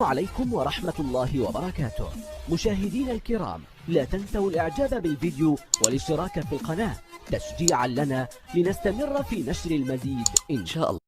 عليكم ورحمة الله وبركاته. مشاهدينا الكرام، لا تنسوا الاعجاب بالفيديو والاشتراك في القناة تشجيعا لنا لنستمر في نشر المزيد إن شاء الله.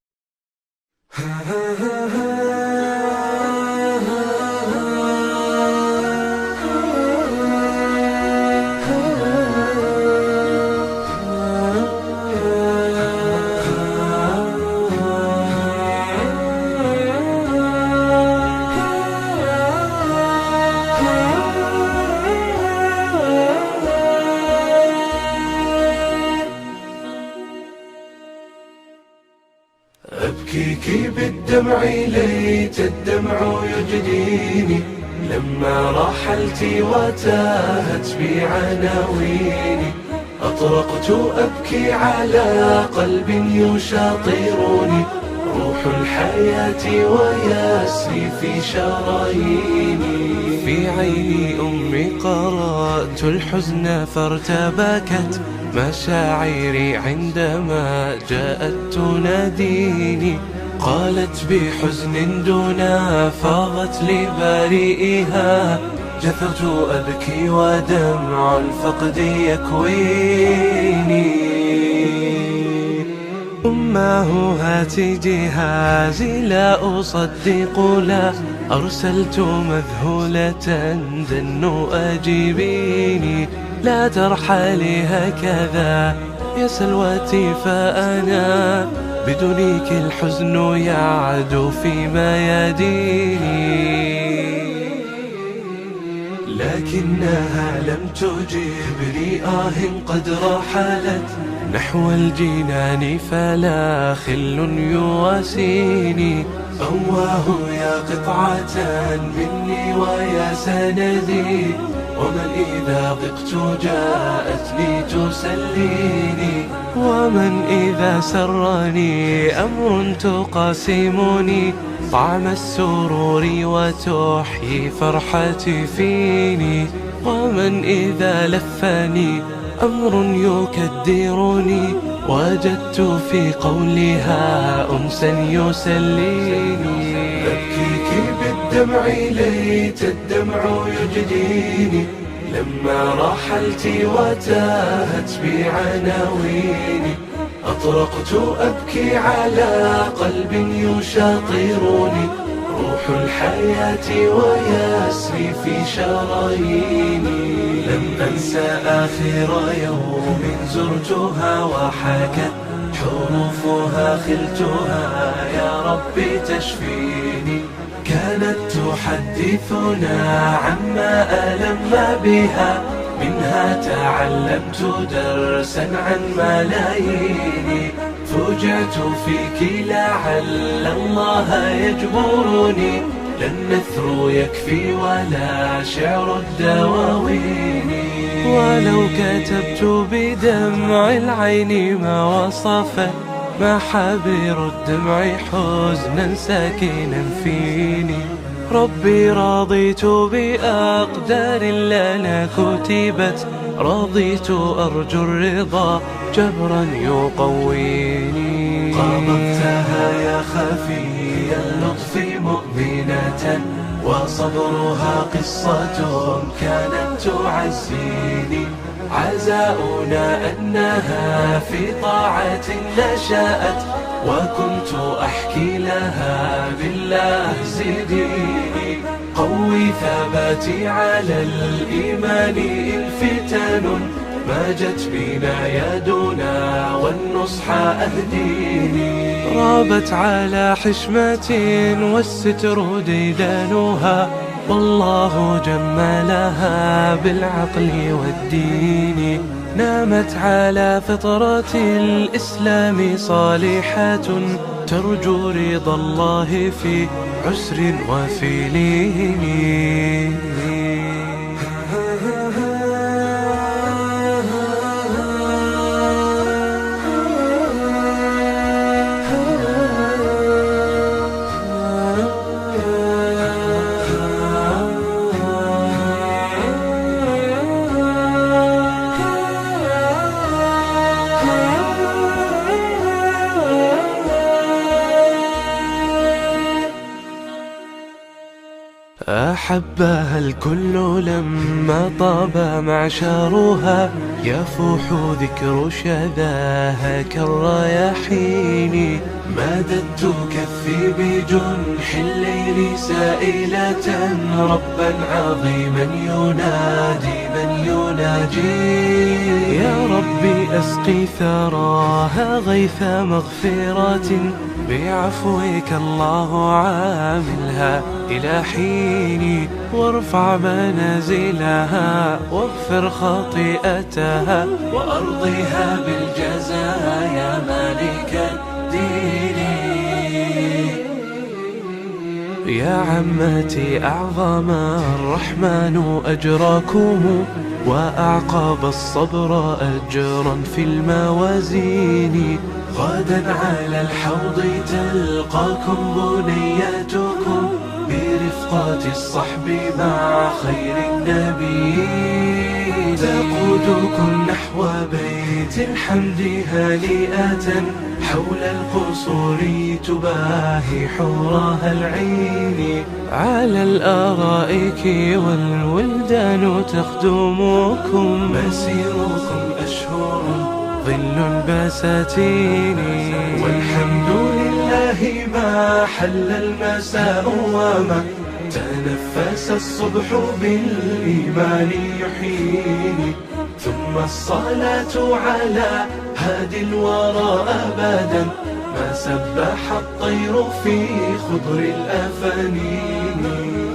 أبكيك بالدمع ليت الدمع يجديني لما رحلت وتاهت بي عناويني. أطرقت أبكي على قلب يشاطرني، روح الحياة ويسري في شراييني. في عين أمي قرأت الحزن فارتبكت مشاعري عندما جاءت تناديني. قالت بحزن دنا فاضت لبريئها، جثرت أبكي ودمع الفقد يكويني. أماه هات جهازي لا أصدق، لا أرسلت مذهولة دن أجيبيني. لا ترحلي هكذا يا سلوتي، فأنا بدونك الحزن يعدو في مياديني. لكنها لم تجبني، قد رحلت نحو الجنان فلا خل يواسيني. أواه يا قطعة مني ويا سندي، ومن إذا ضقت جاءت لي تسليني. ومن إذا سرني أمر تقاسمني طعم السرور وتحيي فرحتي فيني. ومن إذا لفني أمر يكدرني وجدت في قولها أنسا يسليني. أبكيك بالدمع ليت الدمع يجديني لما رحلت وتاهت بي عناويني. أطرقت أبكي على قلب يشاطرني، روح الحياة ويسري في شراييني. لم أنسى آخر يوم زرتها وحكت حروفها خلتها يا ربي تشفيني. كانت تحدثنا عما ألم بها، منها تعلمت درسا عن ملايين. فوجعت فيك لعل الله يجبرني، لا النثر يكفي ولا شعر الدواوين. ولو كتبت بدمع العين ما وصفت محابر الدمع حزنا ساكنا فيني. ربي رضيت بأقدار لنا كتبت، رضيت أرجو الرضا جبرا يقويني. قابضتها يا خفي اللطف مؤمنة، وصبرها قصة كانت تعزيني. عزاؤنا أنها في طاعة نشأت، وكنت أحكي لها بالله زديني. قوي ثباتي على الإيمان إن فتن ما جت بنا يدنا والنصح أهديني. رابت على حشمة والستر ديدانها، والله جملها بالعقل والدين. نامت على فطرة الإسلام صالحة، ترجو رضا الله في عسر وفي لين. أحبها الكل لما طاب معشرها، يفوح ذكر شذاها كالرياحين. مددت كفي بجنح الليل سائلة ربا عظيما ينادي من يناجي. يا ربي أسقي ثراها غيث مغفرة، بعفوك الله عاملها إلى حين. وارفع منازلها واغفر خطيئتها، وأرضها بالجزاء يا مالك الدين. يا عمتي أعظم الرحمن أجراكم، وأعقب الصبر أجرا في الموازين. غدا على الحوض تلقاكم بنياتكم، برفقة الصحب مع خير النبي. تقودكم نحو بيت الحمد هانئة، حول القصور تباهي حورها العين. على الأرائك والولدان تخدمكم، مسيركم أشهر ظل البساتين. والحمد لله ما حل المساء وما تنفس الصبح بالإيمان يحييني. ثم الصلاة على هادي الورى أبدا، ما سبح الطير في خضر الأفانين.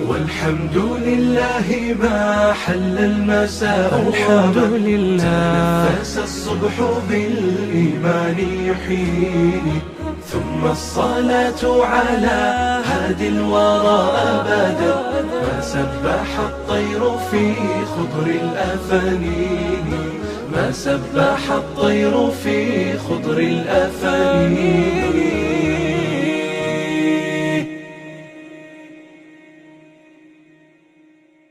والحمد لله ما حل المساء الحمد لله تنفس الصبح بالإيمان يحييني. ثم الصلاة على هادي الورى أبدا، ما سبح الطير في خضر الأفانين. ما سبح الطير في خضر الأفانين.